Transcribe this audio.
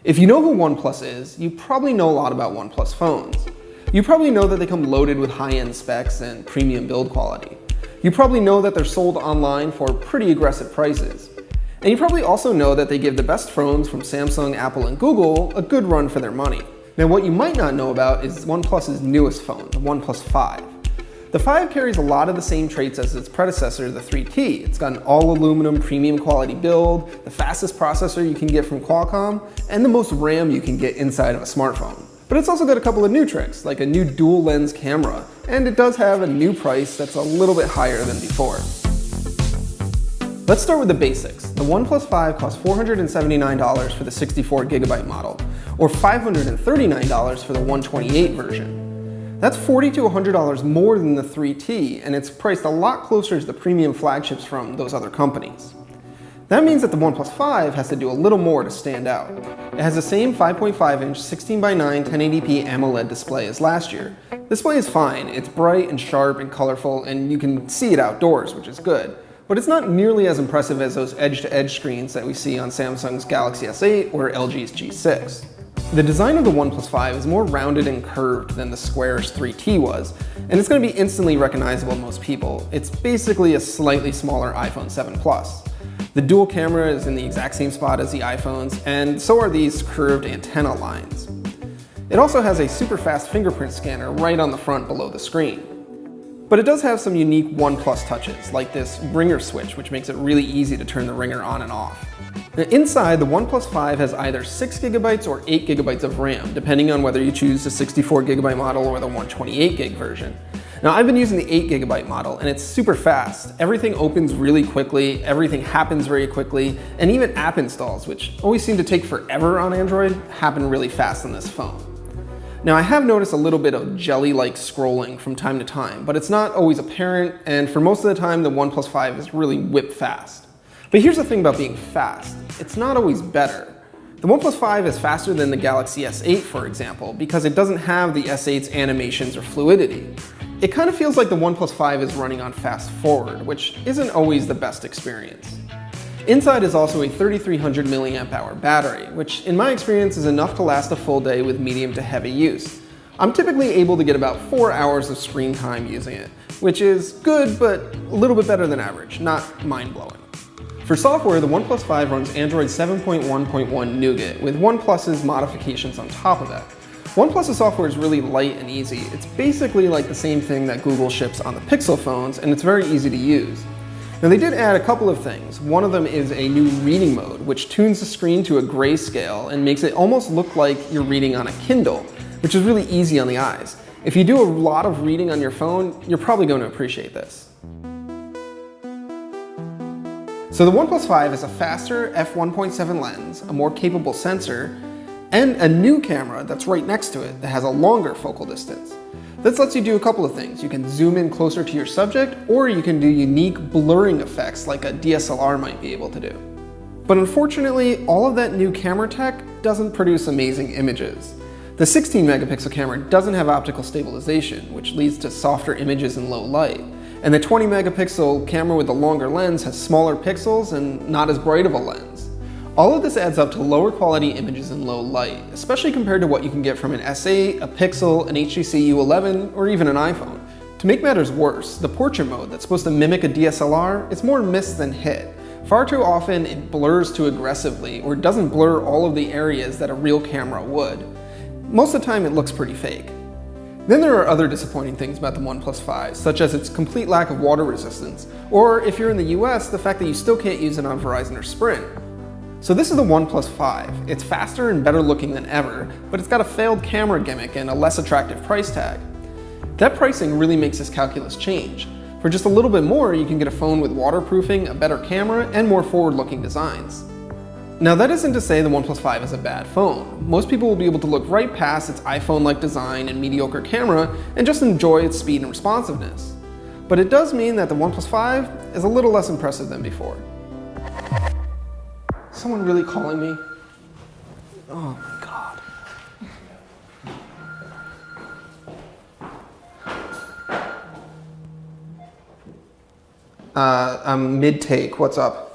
If you know who OnePlus is, you probably know a lot about OnePlus phones. You probably know that they come loaded with high-end specs and premium build quality. You probably know that they're sold online for pretty aggressive prices. And you probably also know that they give the best phones from Samsung, Apple, and Google a good run for their money. Now, what you might not know about is OnePlus's newest phone, the OnePlus 5. The 5 carries a lot of the same traits as its predecessor, the 3T. It's got an all-aluminum premium quality build, the fastest processor you can get from Qualcomm, and the most RAM you can get inside of a smartphone. But it's also got a couple of new tricks, like a new dual lens camera, and it does have a new price that's a little bit higher than before. Let's start with the basics. The OnePlus 5 costs $479 for the 64GB model, or $539 for the 128 version. That's $40 to $100 more than the 3T, and it's priced a lot closer to the premium flagships from those other companies. That means that the OnePlus 5 has to do a little more to stand out. It has the same 5.5-inch 16:9 1080p AMOLED display as last year. The display is fine, it's bright and sharp and colorful, and you can see it outdoors, which is good. But it's not nearly as impressive as those edge-to-edge screens that we see on Samsung's Galaxy S8 or LG's G6. The design of the OnePlus 5 is more rounded and curved than the squarish 3T was, and it's going to be instantly recognizable to most people. It's basically a slightly smaller iPhone 7 Plus. The dual camera is in the exact same spot as the iPhones, and so are these curved antenna lines. It also has a super fast fingerprint scanner right on the front below the screen. But it does have some unique OnePlus touches, like this ringer switch, which makes it really easy to turn the ringer on and off. Now, inside, the OnePlus 5 has either 6GB or 8GB of RAM, depending on whether you choose the 64GB model or the 128GB version. Now, I've been using the 8GB model, and it's super fast. Everything opens really quickly, everything happens very quickly, and even app installs, which always seem to take forever on Android, happen really fast on this phone. Now, I have noticed a little bit of jelly-like scrolling from time to time, but it's not always apparent, and for most of the time, the OnePlus 5 is really whip fast. But here's the thing about being fast. It's not always better. The OnePlus 5 is faster than the Galaxy S8, for example, because it doesn't have the S8's animations or fluidity. It kind of feels like the OnePlus 5 is running on fast forward, which isn't always the best experience. Inside is also a 3300 mAh battery, which in my experience is enough to last a full day with medium to heavy use. I'm typically able to get about 4 hours of screen time using it, which is good, but a little bit better than average, not mind-blowing. For software, the OnePlus 5 runs Android 7.1.1 Nougat, with OnePlus's modifications on top of that. OnePlus's software is really light and easy. It's basically like the same thing that Google ships on the Pixel phones, and it's very easy to use. Now, they did add a couple of things. One of them is a new reading mode, which tunes the screen to a grayscale and makes it almost look like you're reading on a Kindle, which is really easy on the eyes. If you do a lot of reading on your phone, you're probably going to appreciate this. So the OnePlus 5 has a faster f1.7 lens, a more capable sensor, and a new camera that's right next to it that has a longer focal distance. This lets you do a couple of things. You can zoom in closer to your subject, or you can do unique blurring effects like a DSLR might be able to do. But unfortunately, all of that new camera tech doesn't produce amazing images. The 16 megapixel camera doesn't have optical stabilization, which leads to softer images in low light. And the 20 megapixel camera with the longer lens has smaller pixels and not as bright of a lens. All of this adds up to lower quality images in low light, especially compared to what you can get from an S8, a Pixel, an HTC U11, or even an iPhone. To make matters worse, the portrait mode that's supposed to mimic a DSLR is more miss than hit. Far too often it blurs too aggressively or doesn't blur all of the areas that a real camera would. Most of the time it looks pretty fake. Then there are other disappointing things about the OnePlus 5, such as its complete lack of water resistance, or if you're in the US, the fact that you still can't use it on Verizon or Sprint. So this is the OnePlus 5. It's faster and better looking than ever, but it's got a failed camera gimmick and a less attractive price tag. That pricing really makes this calculus change. For just a little bit more, you can get a phone with waterproofing, a better camera, and more forward-looking designs. Now, that isn't to say the OnePlus 5 is a bad phone. Most people will be able to look right past its iPhone-like design and mediocre camera and just enjoy its speed and responsiveness. But it does mean that the OnePlus 5 is a little less impressive than before. Someone really calling me? Oh my God. I'm mid-take, what's up?